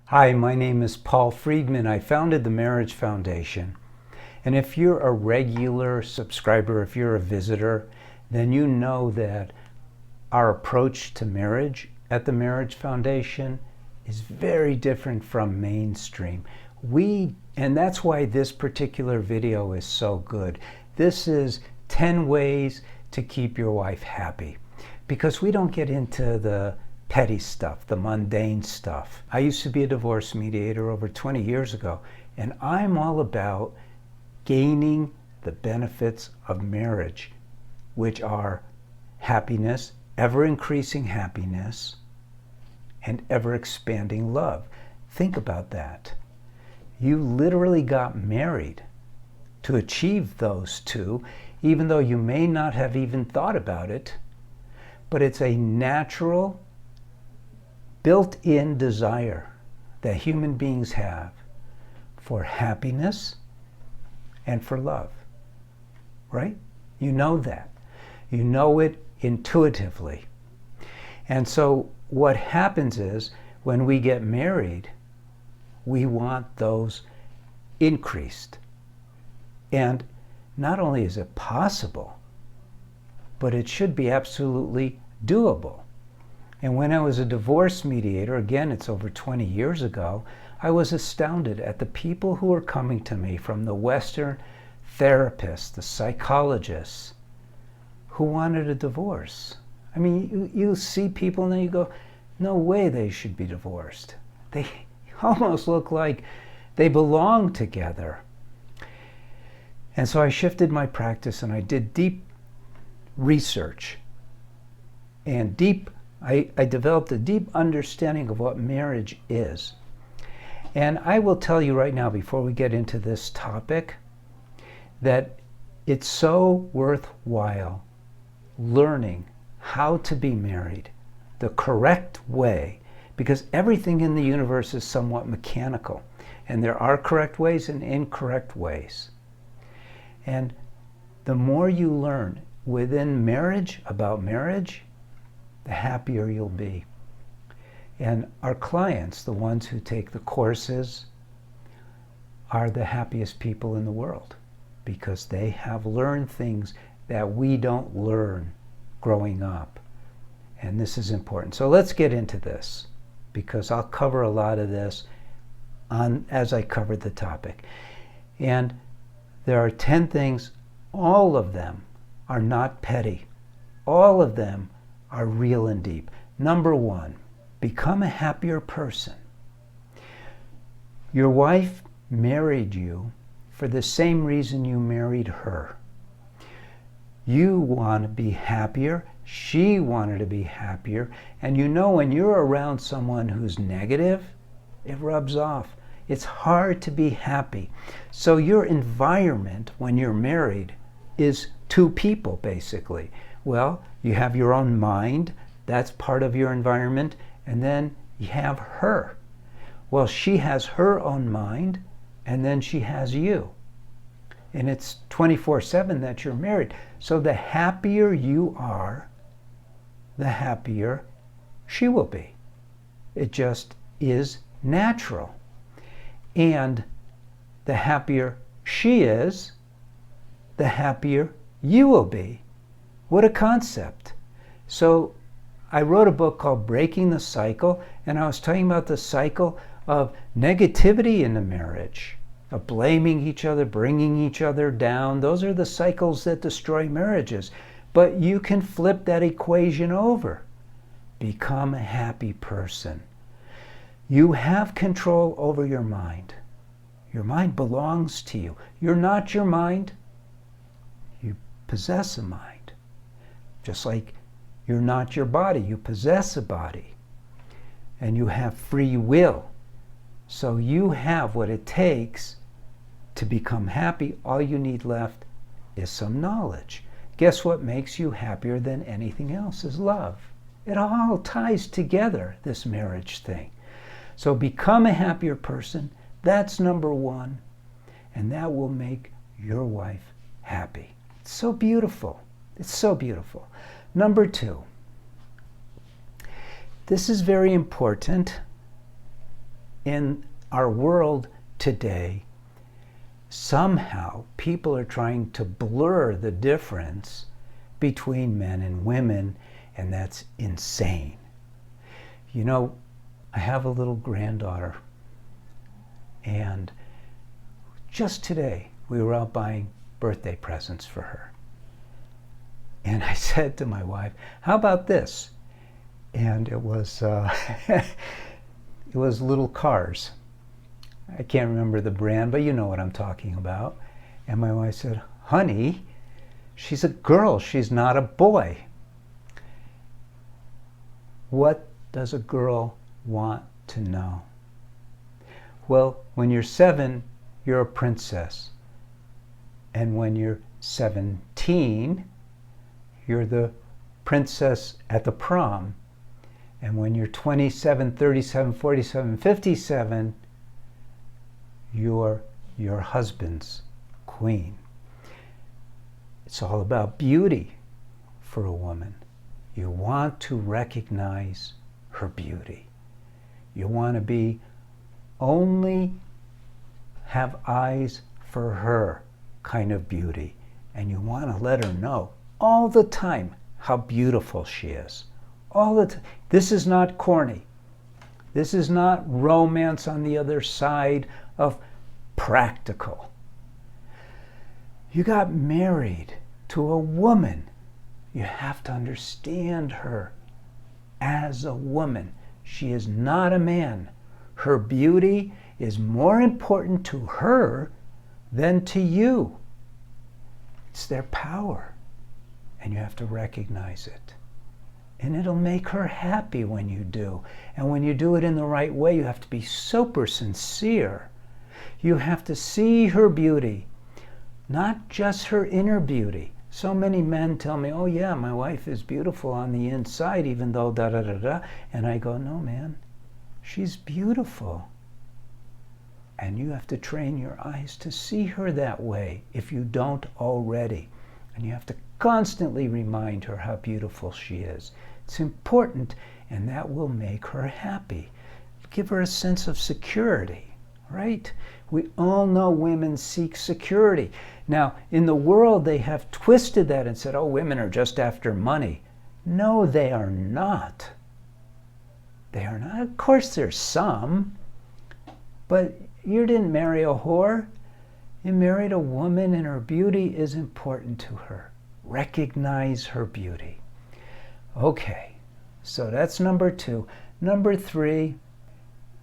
Hi, my name is Paul Friedman. I founded the Marriage Foundation. And if you're a regular subscriber, if you're a visitor, then you know that our approach to marriage at the Marriage Foundation is very different from mainstream. And that's why this particular video is so good. This is 10 ways to keep your wife happy. Because we don't get into the petty stuff, the mundane stuff. I used to be a divorce mediator over 20 years ago, and I'm all about gaining the benefits of marriage, which are happiness, ever-increasing happiness, and ever-expanding love. Think about that. You literally got married to achieve those two, even though you may not have even thought about it, but it's a natural, built-in desire that human beings have for happiness and for love, right? You know that. You know it intuitively. And so what happens is when we get married, we want those increased. And not only is it possible, but it should be absolutely doable. And when I was a divorce mediator, again, it's over 20 years ago, I was astounded at the people who were coming to me from the Western therapists, the psychologists, who wanted a divorce. I mean, you see people and then you go, no way they should be divorced. They almost look like they belong together. And so I shifted my practice and I did deep research and I developed a deep understanding of what marriage is. And I will tell you right now, before we get into this topic, that it's so worthwhile learning how to be married the correct way, because everything in the universe is somewhat mechanical, and there are correct ways and incorrect ways. And the more you learn within marriage about marriage, the happier you'll be. And our clients, the ones who take the courses, are the happiest people in the world because they have learned things that we don't learn growing up. And this is important. So let's get into this because I'll cover a lot of this as I cover the topic. And there are 10 things, all of them are not petty. All of them are real and deep. Number one, become a happier person. Your wife married you for the same reason you married her. You want to be happier. She wanted to be happier. And you know when you're around someone who's negative, it rubs off. It's hard to be happy. So your environment when you're married is two people, basically. Well, you have your own mind, that's part of your environment, and then you have her. Well, she has her own mind, and then she has you. And it's 24/7 that you're married. So the happier you are, the happier she will be. It just is natural. And the happier she is, the happier you will be. What a concept. So I wrote a book called Breaking the Cycle, and I was talking about the cycle of negativity in the marriage, of blaming each other, bringing each other down. Those are the cycles that destroy marriages. But you can flip that equation over. Become a happy person. You have control over your mind. Your mind belongs to you. You're not your mind. You possess a mind. Just like you're not your body, you possess a body. And you have free will. So you have what it takes to become happy. All you need left is some knowledge. Guess what makes you happier than anything else is love. It all ties together, this marriage thing. So become a happier person. That's number one. And that will make your wife happy. It's so beautiful. It's so beautiful. Number two, this is very important, in our world today, somehow people are trying to blur the difference between men and women, and that's insane. You know, I have a little granddaughter, and just today we were out buying birthday presents for her. And I said to my wife, how about this? And it was it was little cars. I can't remember the brand, but you know what I'm talking about. And my wife said, honey, she's a girl, she's not a boy. What does a girl want to know? Well, when you're 7, you're a princess. And when you're 17, you're the princess at the prom. And when you're 27, 37, 47, 57, you're your husband's queen. It's all about beauty for a woman. You want to recognize her beauty. You want to be only have eyes for her kind of beauty. And you want to let her know all the time how beautiful she is. All the time. This is not corny. This is not romance on the other side of practical. You got married to a woman. You have to understand her as a woman. She is not a man. Her beauty is more important to her than to you. It's their power, and you have to recognize it. And it'll make her happy when you do. And when you do it in the right way, you have to be super sincere. You have to see her beauty, not just her inner beauty. So many men tell me, oh yeah, my wife is beautiful on the inside, even though da-da-da-da. And I go, no man, she's beautiful. And you have to train your eyes to see her that way if you don't already. And you have to constantly remind her how beautiful she is. It's important, and that will make her happy. Give her a sense of security, right? We all know women seek security. Now, in the world, they have twisted that and said, oh, women are just after money. No, they are not. They are not. Of course, there's some, but you didn't marry a whore. You married a woman, and her beauty is important to her. Recognize her beauty. Okay, so that's number 2. Number 3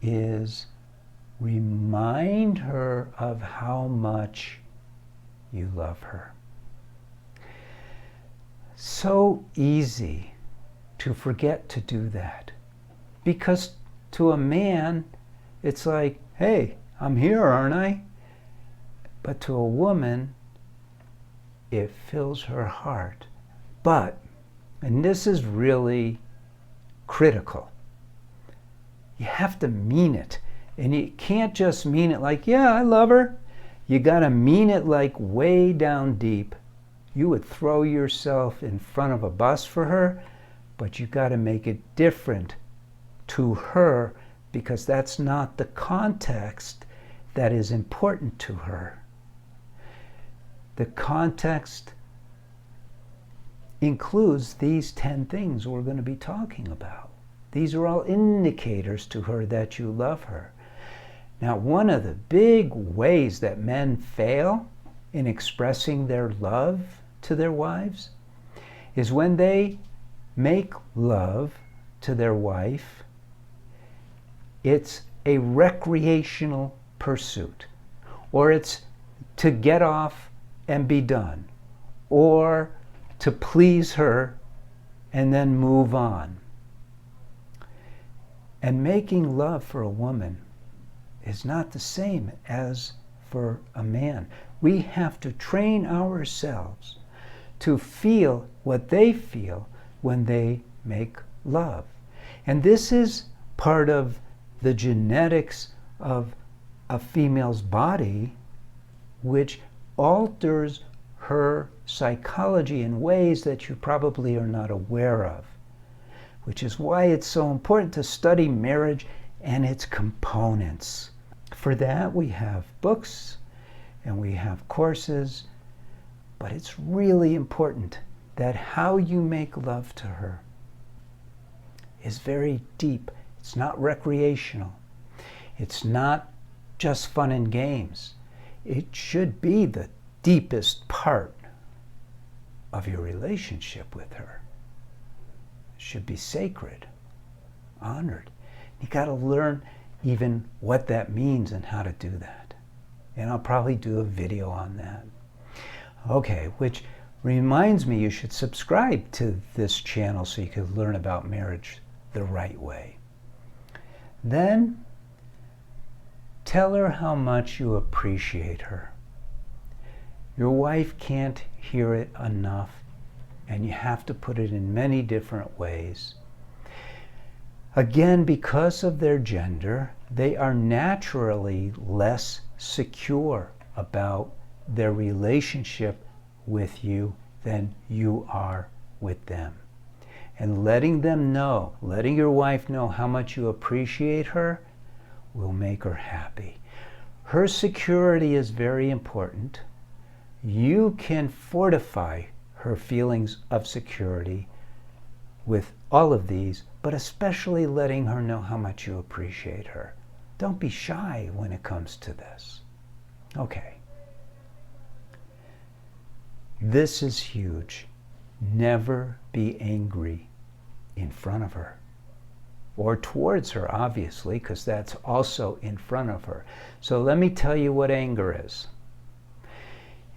is remind her of how much you love her. So easy to forget to do that. Because to a man, it's like, hey, I'm here, aren't I? But to a woman, it fills her heart. But, and this is really critical, you have to mean it. And you can't just mean it like, yeah, I love her. You got to mean it like way down deep. You would throw yourself in front of a bus for her, but you got to make it different to her, because that's not the context that is important to her. The context includes these 10 things we're going to be talking about. These are all indicators to her that you love her. Now, one of the big ways that men fail in expressing their love to their wives is when they make love to their wife, it's a recreational pursuit, or it's to get off and be done, or to please her and then move on. And making love for a woman is not the same as for a man. We have to train ourselves to feel what they feel when they make love. And this is part of the genetics of a female's body, which alters her psychology in ways that you probably are not aware of, which is why it's so important to study marriage and its components. For that, we have books and we have courses, but it's really important that how you make love to her is very deep. It's not recreational. It's not just fun and games. It should be the deepest part of your relationship with her. It should be sacred, honored. You got to learn even what that means and how to do that. And I'll probably do a video on that. Okay, which reminds me you should subscribe to this channel so you can learn about marriage the right way. Then, tell her how much you appreciate her. Your wife can't hear it enough, and you have to put it in many different ways. Again, because of their gender, they are naturally less secure about their relationship with you than you are with them. And letting them know, letting your wife know how much you appreciate her will make her happy. Her security is very important. You can fortify her feelings of security with all of these, but especially letting her know how much you appreciate her. Don't be shy when it comes to this. Okay. This is huge. Never be angry in front of her. Or towards her, obviously, because that's also in front of her. So let me tell you what anger is.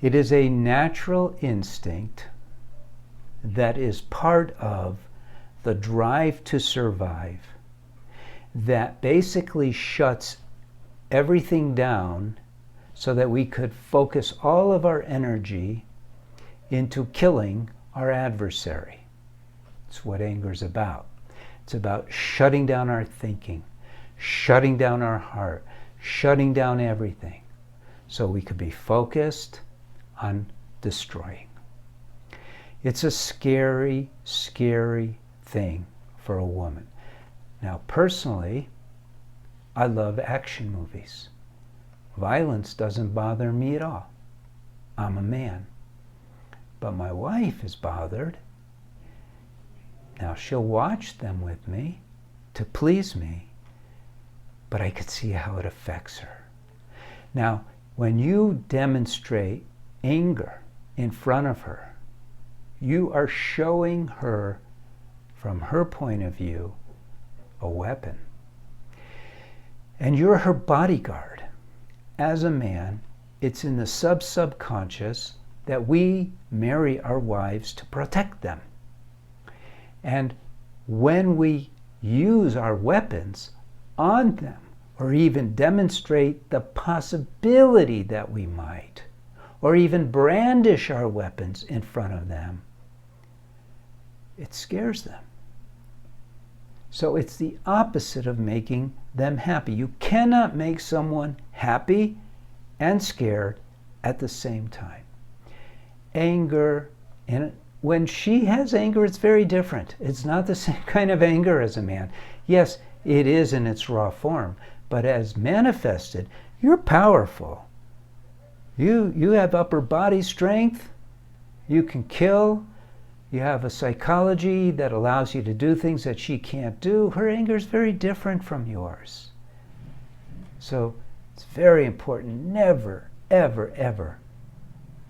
It is a natural instinct that is part of the drive to survive that basically shuts everything down so that we could focus all of our energy into killing our adversary. It's what anger is about. It's about shutting down our thinking, shutting down our heart, shutting down everything so we could be focused on destroying. It's a scary, scary thing for a woman. Now, personally, I love action movies. Violence doesn't bother me at all. I'm a man. But my wife is bothered. Now, she'll watch them with me to please me, but I could see how it affects her. Now, when you demonstrate anger in front of her, you are showing her, from her point of view, a weapon. And you're her bodyguard. As a man, it's in the subconscious that we marry our wives to protect them. And when we use our weapons on them, or even demonstrate the possibility that we might, or even brandish our weapons in front of them, it scares them. So it's the opposite of making them happy. You cannot make someone happy and scared at the same time. Anger, and when she has anger, it's very different. It's not the same kind of anger as a man. Yes, it is in its raw form, but as manifested, you're powerful. You have upper body strength. You can kill. You have a psychology that allows you to do things that she can't do. Her anger is very different from yours. So it's very important. Never, ever, ever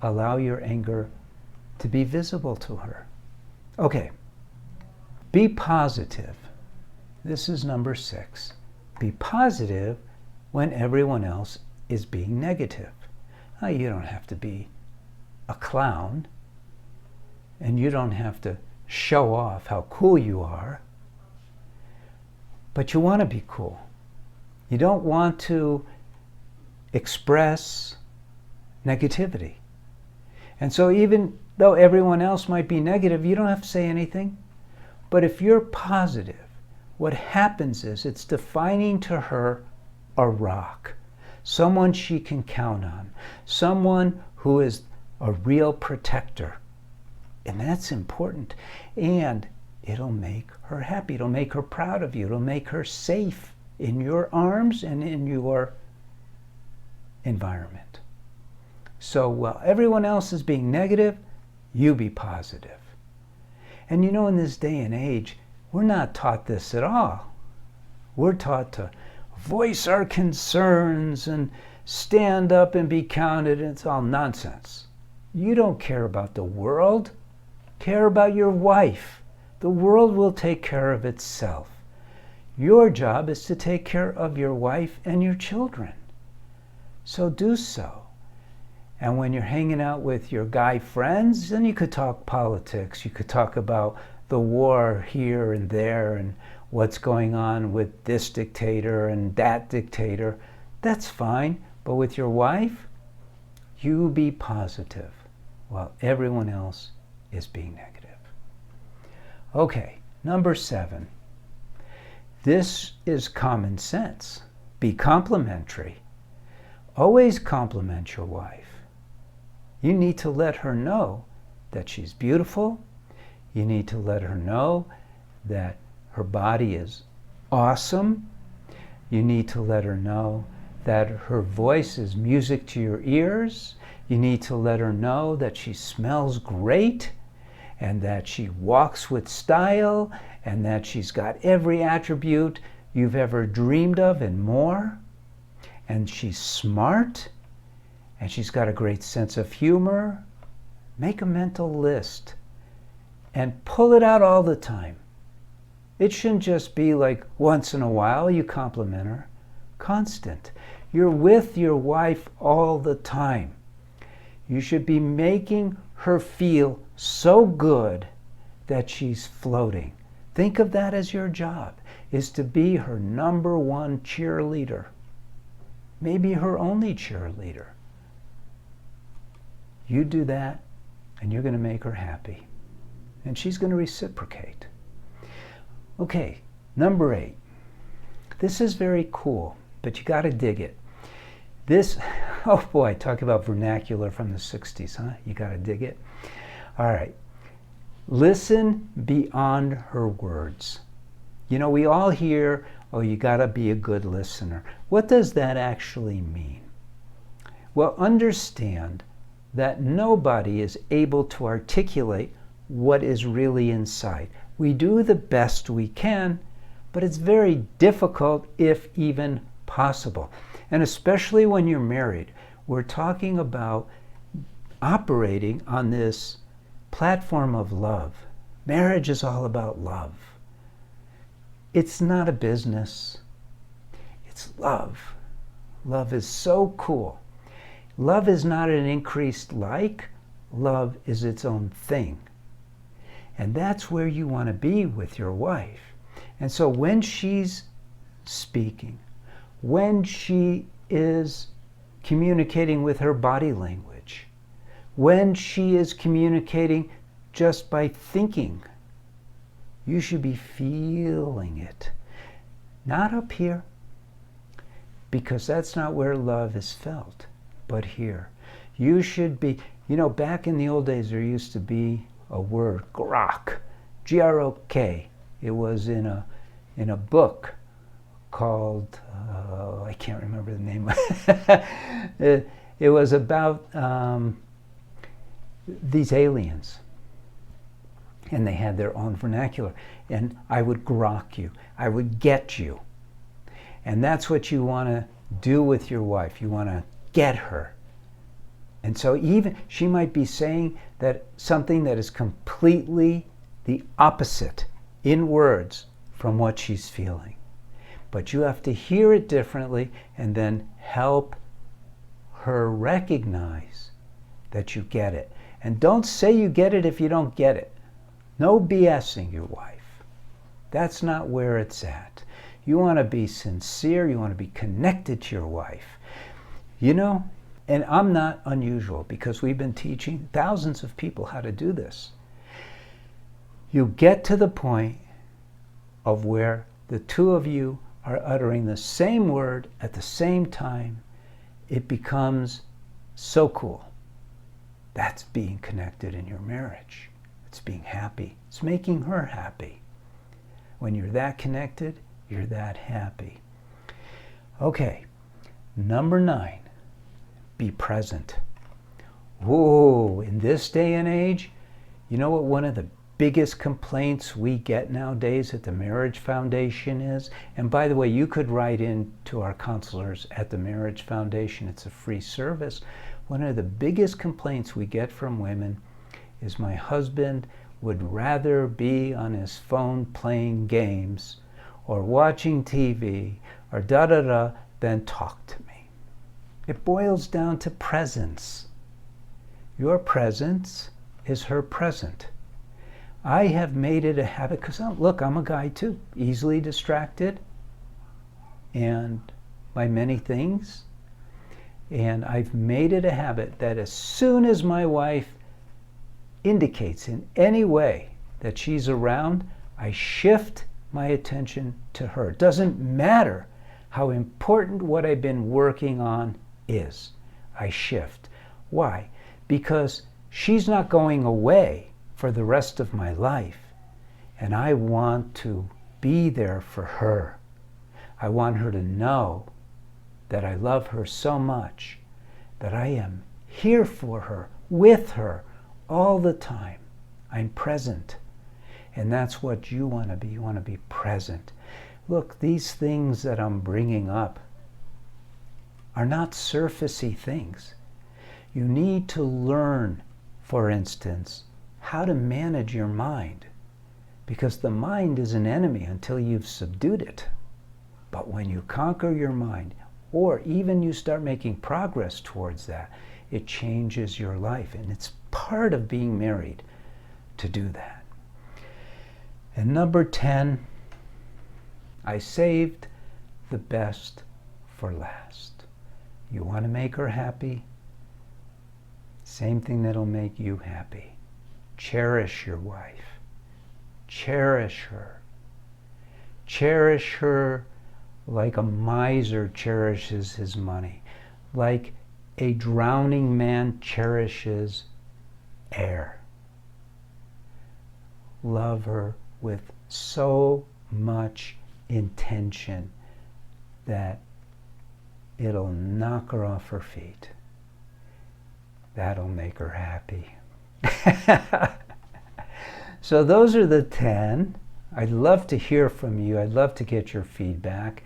allow your anger to be visible to her. Okay. Be positive. This is number 6. Be positive when everyone else is being negative. Now, you don't have to be a clown, and you don't have to show off how cool you are, but you want to be cool. You don't want to express negativity. And so even though everyone else might be negative, you don't have to say anything. But if you're positive, what happens is it's defining to her a rock, someone she can count on, someone who is a real protector. And that's important. And it'll make her happy. It'll make her proud of you. It'll make her safe in your arms and in your environment. So while everyone else is being negative, you be positive. And you know, in this day and age, we're not taught this at all. We're taught to voice our concerns and stand up and be counted, and it's all nonsense. You don't care about the world. Care about your wife. The world will take care of itself. Your job is to take care of your wife and your children. So do so. And when you're hanging out with your guy friends, then you could talk politics. You could talk about the war here and there and what's going on with this dictator and that dictator. That's fine. But with your wife, you be positive while everyone else is being negative. Okay, number 7. This is common sense. Be complimentary. Always compliment your wife. You need to let her know that she's beautiful. You need to let her know that her body is awesome. You need to let her know that her voice is music to your ears. You need to let her know that she smells great and that she walks with style and that she's got every attribute you've ever dreamed of and more. And she's smart. And she's got a great sense of humor. Make a mental list and pull it out all the time. It shouldn't just be like once in a while you compliment her. Constant. You're with your wife all the time. You should be making her feel so good that she's floating. Think of that as your job, is to be her number one cheerleader. Maybe her only cheerleader. You do that, and you're going to make her happy. And she's going to reciprocate. Okay, number 8. This is very cool, but you got to dig it. This, oh boy, talk about vernacular from the 60s, huh? You got to dig it. All right. Listen beyond her words. You know, we all hear, oh, you got to be a good listener. What does that actually mean? Well, understand that nobody is able to articulate what is really inside. We do the best we can, but it's very difficult, if even possible. And especially when you're married, we're talking about operating on this platform of love. Marriage is all about love. It's not a business. It's love. Love is so cool. Love is not an increased like. Love is its own thing. And that's where you want to be with your wife. And so when she's speaking, when she is communicating with her body language, when she is communicating just by thinking, you should be feeling it. Not up here, because that's not where love is felt, but here. You should be, you know, back in the old days there used to be a word, grok, G-R-O-K. It was in a book called, I can't remember the name. It was about these aliens. And they had their own vernacular. And I would grok you. I would get you. And that's what you want to do with your wife. You want to get her. And so even she might be saying that something that is completely the opposite in words from what she's feeling. But you have to hear it differently and then help her recognize that you get it. And don't say you get it if you don't get it. No BSing your wife. That's not where it's at. You want to be sincere. You want to be connected to your wife. You know, and I'm not unusual because we've been teaching thousands of people how to do this. You get to the point of where the two of you are uttering the same word at the same time. It becomes so cool. That's being connected in your marriage. It's being happy. It's making her happy. When you're that connected, you're that happy. Okay, number 9, be present. Whoa, in this day and age, you know what one of the biggest complaints we get nowadays at the Marriage Foundation is? And by the way, you could write in to our counselors at the Marriage Foundation. It's a free service. One of the biggest complaints we get from women is, my husband would rather be on his phone playing games or watching TV or da-da-da than talk to me. It boils down to presence. Your presence is her present. I have made it a habit, because look, I'm a guy too, easily distracted and by many things. And I've made it a habit that as soon as my wife indicates in any way that she's around, I shift my attention to her. It doesn't matter how important what I've been working on is. I shift. Why? Because she's not going away for the rest of my life, and I want to be there for her. I want her to know that I love her so much, that I am here for her, with her, all the time. I'm present. And that's what you want to be. You want to be present. Look, these things that I'm bringing up are not surfacey things. You need to learn, for instance, how to manage your mind, because the mind is an enemy until you've subdued it. But when you conquer your mind, or even you start making progress towards that, it changes your life. And it's part of being married to do that. And number 10, I saved the best for last. You want to make her happy? Same thing that'll make you happy. Cherish your wife. Cherish her. Cherish her like a miser cherishes his money, like a drowning man cherishes air. Love her with so much intention that it'll knock her off her feet. That'll make her happy. So those are the 10. I'd love to hear from you. I'd love to get your feedback.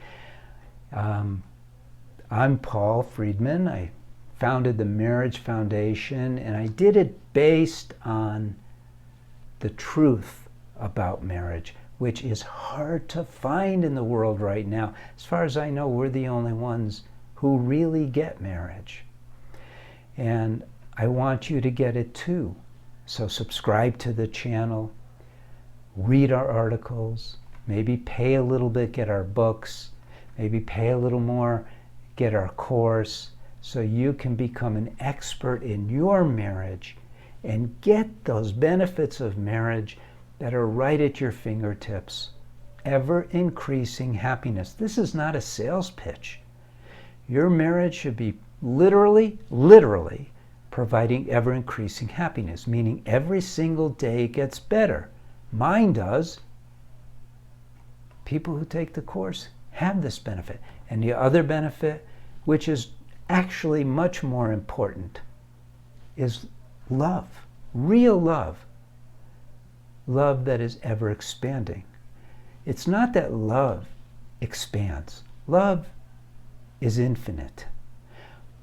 I'm Paul Friedman. I founded the Marriage Foundation, and I did it based on the truth about marriage, which is hard to find in the world right now. As far as I know, we're the only ones who really get marriage. And I want you to get it too. So subscribe to the channel, read our articles, maybe pay a little bit, get our books, maybe pay a little more, get our course, so you can become an expert in your marriage and get those benefits of marriage that are right at your fingertips. Ever-increasing happiness. This is not a sales pitch. Your marriage should be literally providing ever-increasing happiness, meaning every single day gets better. Mine does. People who take the course have this benefit. And the other benefit, which is actually much more important, is love. Real love. Love that is ever expanding. It's not that love expands. Love is infinite.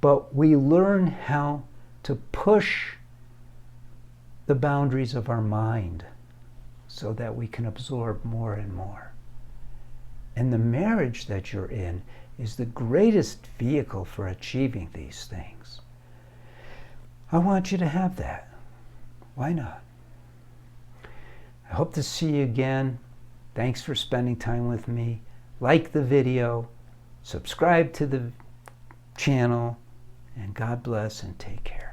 But we learn how to push the boundaries of our mind so that we can absorb more and more. And the marriage that you're in is the greatest vehicle for achieving these things. I want you to have that. Why not? I hope to see you again. Thanks for spending time with me. Like the video, subscribe to the channel, and God bless and take care.